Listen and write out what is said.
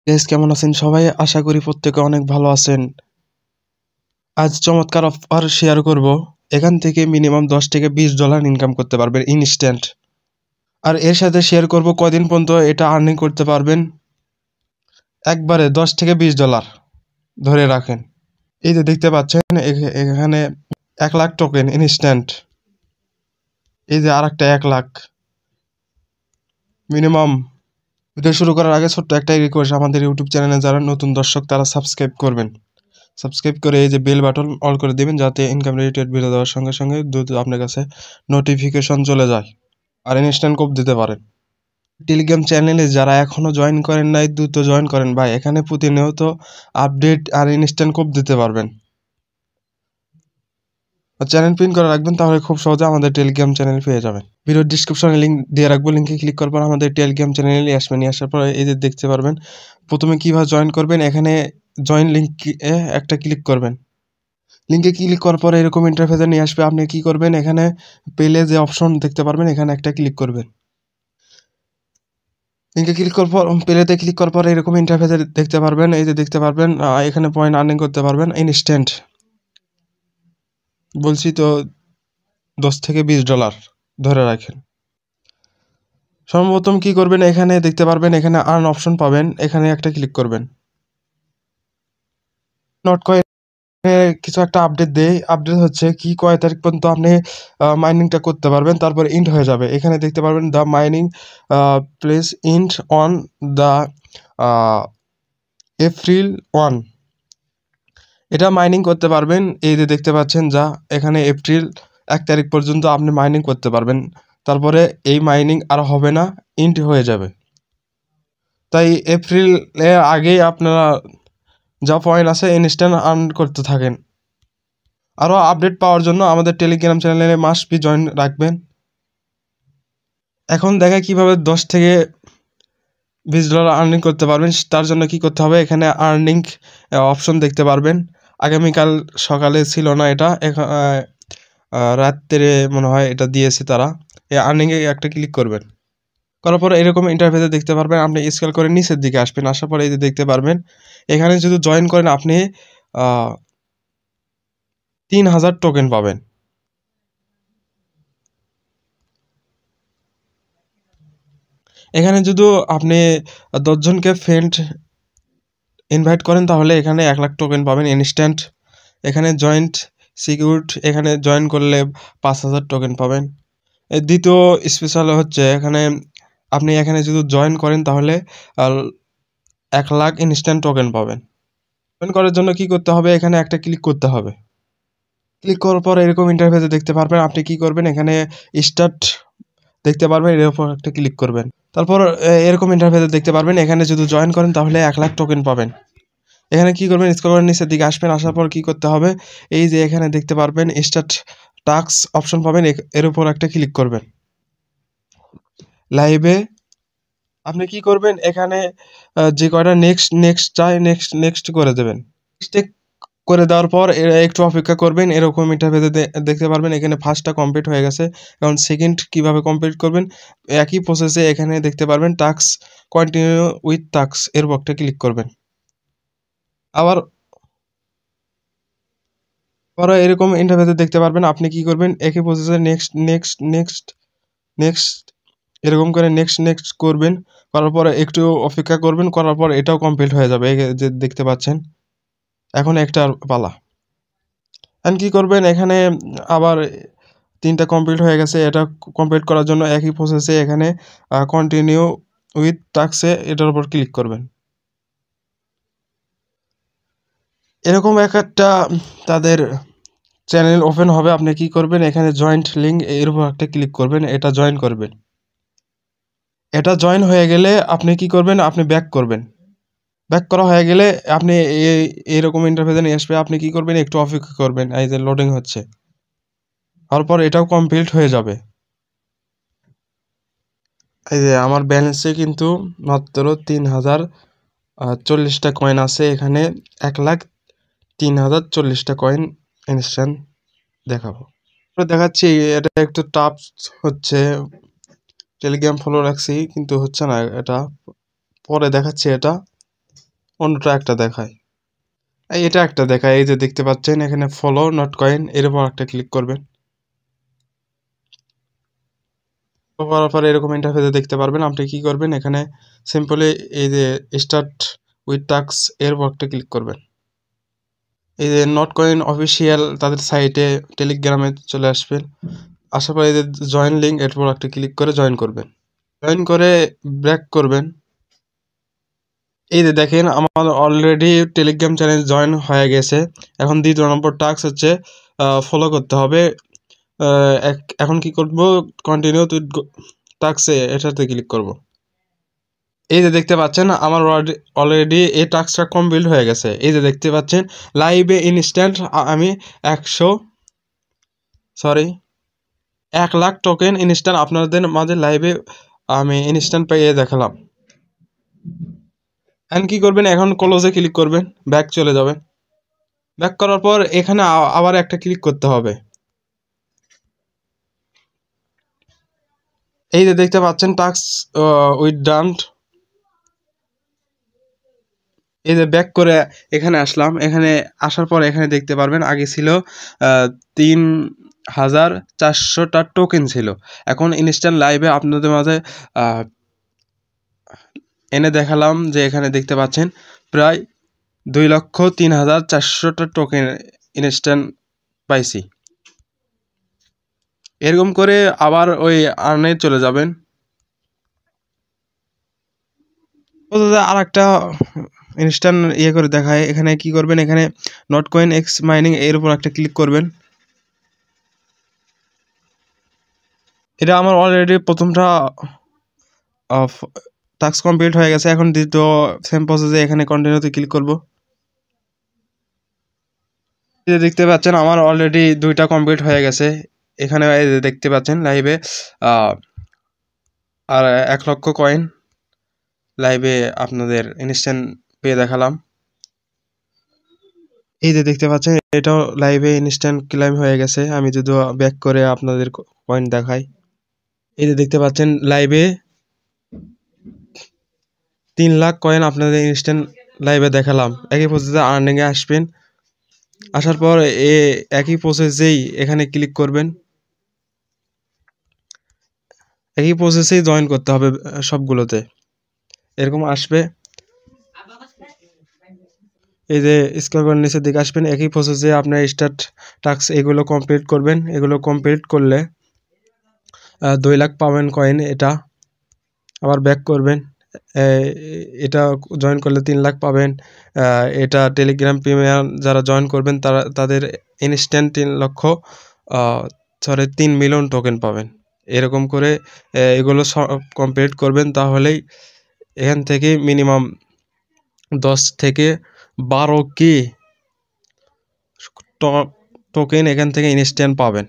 Guys, কেমন আছেন সবাই? আশা করি প্রত্যেকে অনেক ভালো আছেন। আজ চমৎকার অফার শেয়ার করব। এখান থেকে মিনিমাম $10 থেকে $20 ইনকাম করতে পারবেন ইনস্ট্যান্ট। আর এর সাথে শেয়ার করব কদিন পর্যন্ত এটা আর্নিং করতে পারবেন। একবারে $10 থেকে $20 ধরে রাখেন। এই যে দেখতে পাচ্ছেন এখানে 1 লাখ টোকেন ইনস্ট্যান্ট। এই যে আরেকটা 1 লাখ মিনিমাম। ভিডিও শুরু করার আগে ছোট্ট একটাই রিকোয়েস্ট, আমাদের ইউটিউব চ্যানেলে যারা নতুন দর্শক তারা সাবস্ক্রাইব করবেন। সাবস্ক্রাইব করে এই যে বেল বাটন অল করে দিবেন, যাতে ইনকাম রিলেটেড ভিডিও দেওয়ার সঙ্গে সঙ্গে দ্রুত আপনার কাছে নোটিফিকেশন চলে যায় আর ইনস্ট্যান্ট কোড দিতে পারেন। টেলিগ্রাম চ্যানেলে যারা এখনো জয়েন করেন নাই, দ্রুত জয়েন করেন ভাই। এখানে প্রতিনিয়ত আপডেট আর ইনস্ট্যান্ট কোড দিতে পারবেন। চ্যানেল পিন করে রাখবেন, তাহলে খুব সহজে আমাদের টেলিগ্রাম চ্যানেল পেয়ে যাবেন। ভিডিও ডিসক্রিপশনে লিঙ্ক দিয়ে রাখবো, লিঙ্কে ক্লিক করার পর আমাদের টেলিগ্রাম চ্যানেলে আসবেন। আসার পর এই যে দেখতে পারবেন প্রথমে কিভাবে জয়েন করবেন। এখানে জয়েন লিঙ্ক একটা ক্লিক করবেন। লিঙ্কে ক্লিক করার পরে এরকম ইন্টারফেসে নিয়ে আসবে। আপনি কি করবেন, এখানে পেলে যে অপশন দেখতে পারবেন এখানে একটা ক্লিক করবেন। লিঙ্কে ক্লিক করার পর পেলেতে ক্লিক করার পর এরকম ইন্টারফেসে দেখতে পারবেন। এই যে দেখতে পারবেন এখানে পয়েন্ট আর্নিং করতে পারবেন ইনস্ট্যান্ট। বলছি তো $10 থেকে $20 ধরে রাখেন। সর্বপ্রথম কি করবেন, এখানে দেখতে পারবেন এখানে আর্ন অপশন পাবেন, এখানে একটা ক্লিক করবেন। নট কয়েন কিছু একটা আপডেট দেয়। আপডেট হচ্ছে কি কয় তারিখ পর্যন্ত আপনি মাইনিংটা করতে পারবেন, তারপরে ইন্ট হয়ে যাবে। এখানে দেখতে পারবেন the mining place int on the April 1। এটা মাইনিং করতে পারবেন। এই যে দেখতে পাচ্ছেন যা এখানে এপ্রিল 1 তারিখ পর্যন্ত আপনি মাইনিং করতে পারবেন। তারপরে এই মাইনিং আর হবে না, ইন্ট হয়ে যাবে। তাই এপ্রিলের আগেই আপনারা যা পয়েন্ট আছে ইনস্ট্যান্ট আর্ন করতে থাকেন। আরও আপডেট পাওয়ার জন্য আমাদের টেলিগ্রাম চ্যানেলে মাস্ট বি জয়েন রাখবেন। এখন দেখা কিভাবে $10 থেকে $20 আর্নিং করতে পারবেন। তার জন্য কি করতে হবে, এখানে আর্নিং অপশন দেখতে পারবেন। আগামীকাল সকালে ছিল না, এটা রাত্রে মনে হয় এটা দিয়েছে তারা। এই আর্নিংয়ে একটা ক্লিক করবেন। করার পরে এরকম ইন্টারফেসে দেখতে পারবেন। আপনি স্ক্রল করে নিচের দিকে আসবেন। আসার পরে এই যে দেখতে পারবেন এখানে যদি জয়েন করেন আপনি 3000 টোকেন পাবেন। এখানে যদি আপনি 10 জনকে ফ্রেন্ড ইনভাইট করেন তাহলে এখানে 1 লাখ টোকেন পাবেন ইনস্ট্যান্ট। এখানে জয়েন্ট সিকিউরড, এখানে জয়েন করলে 5000 টোকেন পাবেন। এর দ্বিতীয় স্পেশাল হচ্ছে এখানে আপনি এখানে যদি জয়েন করেন তাহলে 1 লাখ ইনস্ট্যান্ট টোকেন পাবেন। জয়েন করার জন্য কি করতে হবে, এখানে একটা ক্লিক করতে হবে। ক্লিক করার পর এরকম ইন্টারফেসে দেখতে পারবেন। আপনি কি করবেন, এখানে স্টার্ট দেখতে পারবেন, এর উপর একটা ক্লিক করবেন। তারপর এরকম ইন্টারফেসে দেখতে পারবেন এখানে যদি জয়েন করেন তাহলে 1 লাখ টোকেন পাবেন। এখানে কি করবেন, স্ক্রল করে নিচের দিকে আসবেন। আসার পর কি করতে হবে, এই যে এখানে দেখতে পারবেন স্টার্ট টাস্ক অপশন পাবেন, এর উপর একটা ক্লিক করবেন। লাইভে আপনি কি করবেন, এখানে যে কয়টা নেক্সট নেক্সট চাই নেক্সট নেক্সট করে দেবেন। নেক্সট করে দেওয়ার পর একটু অপেক্ষা করবেন। এরকম ইন্টারফেসে দেখতে পারবেন এখানে ফার্স্টটা কমপ্লিট হয়ে গেছে। এখন সেকেন্ড কিভাবে কমপ্লিট করবেন, একই প্রসেসে এখানে দেখতে পারবেন টাস্ক কন্টিনিউ উইথ টাস্ক, এর বক্সটা ক্লিক করবেন। আবার এরকম ইন্টারফেসে দেখতে পারবেন। আপনি কি করবেন, একই প্রসেসে নেক্সট নেক্সট নেক্সট নেক্সট এরকম করে নেক্সট নেক্সট করবেন। করার পরে একটু অপেক্ষা করবেন, করার পর এটাও কমপ্লিট হয়ে যাবে। এই যে দেখতে পাচ্ছেন এখন একটা পালা। এখন কি করবেন, এখানে আবার 3টা কমপ্লিট হয়ে গেছে। এটা কমপ্লিট করার জন্য একই প্রসেসে এখানে কন্টিনিউ উইথ টাস্কে এটার উপর ক্লিক করবেন। এরকম একটা তাদের চ্যানেল ওপেন হবে। আপনি কি করবেন, এখানে জয়েন্ট লিঙ্ক এর উপর একটা ক্লিক করবেন, এটা জয়েন করবেন। এটা জয়েন হয়ে গেলে আপনি কি করবেন, আপনি ব্যাক করবেন। ব্যাক করা হয়ে গেলে আপনি এইরকম ইন্টারফেসে নিয়ে আসবে। আপনি কি করবেন, একটু অপেক্ষা করবেন। এই যে লোডিং হচ্ছে, তারপর এটাও কমপ্লিট হয়ে যাবে। এই যে আমার ব্যালেন্সে কিন্তু মাত্র 3040টা কয়েন আছে। এখানে 1,03,040টা কয়েন ইনস্ট্যান্ট দেখাবো। দেখাচ্ছি, এটা একটু টাফ হচ্ছে। টেলিগ্রাম ফলো রাখছি কিন্তু হচ্ছে না, এটা পরে দেখাচ্ছি। এটা অন্যটা একটা দেখায়। এটা একটা দেখায়, এই যে দেখতে পাচ্ছেন এখানে ফলো নট কয়েন, এর উপর একটা ক্লিক করবেন। করার পরে এরকম ইন্টারফেসে দেখতে পারবেন। আপনি কি করবেন, এখানে সিম্পলি এই যে স্টার্ট উইথ টাস্ক এর উপর একটা ক্লিক করবেন। এই যে নট কয়েন অফিসিয়াল তাদের সাইটে টেলিগ্রামে চলে আসবেন। আসার পরে এই যে জয়েন লিঙ্ক এর উপর একটা ক্লিক করে জয়েন করবেন। জয়েন করে ব্যাক করবেন। এই যে দেখেন আমার অলরেডি টেলিগ্রাম চ্যানেল জয়েন হয়ে গেছে। এখন দ্বিতীয় নম্বর টাস্ক হচ্ছে ফলো করতে হবে। এখন কি করব, কন্টিনিউ টু টাস্কে এটাতে ক্লিক করব। এই যে দেখতে পাচ্ছেন আমার অলরেডি এই টাস্কটা কমপ্লিট হয়ে গেছে। এই যে দেখতে পাচ্ছেন লাইভে ইনস্ট্যান্ট আমি 1 লাখ টোকেন ইনস্ট্যান্ট আপনাদের মাঝে লাইভে আমি ইনস্ট্যান্ট পেয়ে দেখালাম। এখন কি করবেন, এখন ক্লোজে ক্লিক করবেন, ব্যাক চলে যাবেন। ব্যাক করার পর এখানে আবার একটা ক্লিক করতে হবে। এই যে দেখতে পাচ্ছেন টাস্ক উইথ ডান। এই যে ব্যাক করে এখানে আসলাম। এখানে আসার পর এখানে দেখতে পারবেন আগে ছিল 3,400টা টোকেন ছিল। এখন ইনস্ট্যান্ট লাইভে আপনাদের মাঝে এনে দেখালাম যে এখানে দেখতে পাচ্ছেন প্রায় 2,03,400টা টোকেন ইনস্ট্যান্ট পাইছি। এরকম করে আবার ওই আর্নে চলে যাবেন। আর একটা ইনস্ট্যান্ট ইয়ে করে দেখায়। এখানে কি করবেন, এখানে নট কয়েন এক্স মাইনিং এর উপর একটা ক্লিক করবেন। এটা আমার অলরেডি প্রথমটা টাস্ক কমপ্লিট হয়ে গেছে। এখন দ্বিতীয় সেম প্রসেসে এখানে কন্টিনিউতে ক্লিক করব। এই দেখতে পাচ্ছেন আমার অলরেডি 2টা কমপ্লিট হয়ে গেছে। এখানে দেখতে পাচ্ছেন লাইভে আর 1 লক্ষ কয়েন লাইভে আপনাদের ইনস্ট্যান্ট পেয়ে দেখালাম। এই যে দেখতে পাচ্ছেন এটাও লাইভে ইনস্ট্যান্ট ক্লাইম হয়ে গেছে। আমি যদি ব্যাক করে আপনাদের কয়েন দেখাই, এই যে দেখতে পাচ্ছেন লাইভে 3 লাখ কয়েন আপনাদের ইনস্ট্যান্ট লাইভে দেখালাম। একই প্রসেসে আর্নিংয়ে আসবেন। আসার পর একই প্রসেসেই এখানে ক্লিক করবেন। একই প্রসেসেই জয়েন করতে হবে সবগুলোতে, এরকম আসবে। এই যে স্ক্রল করে নিচের দিকে আসবেন, একই প্রসেসে আপনার স্টার্ট টাস্ক এগুলো কমপ্লিট করবেন। এগুলো কমপ্লিট করলে 2 লাখ পাবেন কয়েন। এটা আবার ব্যাক করবেন। এটা জয়েন করলে 3 লাখ পাবেন। এটা টেলিগ্রাম প্রিমিয়াম যারা জয়েন করবেন তাদের ইনস্ট্যান্ট 3 মিলিয়ন টোকেন পাবেন। এরকম করে এগুলো সব কমপ্লিট করবেন, তাহলেই এখান থেকে মিনিমাম 10 থেকে 12 টোকেন এখান থেকে ইনস্ট্যান্ট পাবেন।